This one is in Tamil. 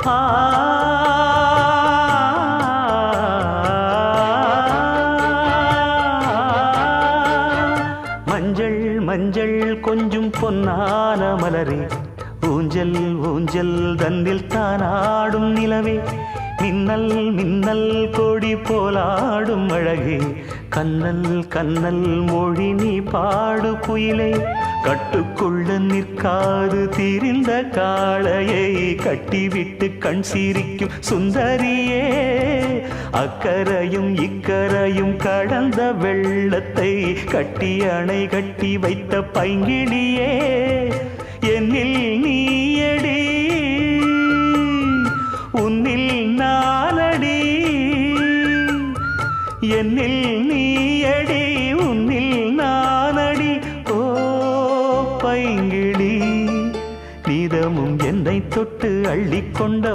ஆ மஞ்சள் மஞ்சள் கொஞ்சம் பொன்னான மலரே, ஊஞ்சல் ஊஞ்சல் தந்தில் தானாடும் நிலவே, மின்னல் மின்னல் கொடி போலாடும் அழகே, கண்ணல் கண்ணல் மொழி நீ பாடு குயிலே, கட்டுக்குள்ள நிற்காது திரிந்த காளையை கட்டிவிட்டு கண் சிரிக்கும் சுந்தரியே, அக்கரையும் இக்கரையும் கடந்த வெள்ளத்தை கட்டி அணை கட்டி வைத்த பைங்கிளியே, என்னில் நீயடி உன்னில் நானடி, என்னில் நீயடி உன்னில் நானடி. ஓ பைங்கிளி, நீதமும் என்னை தொட்டு அள்ளிக்கொண்ட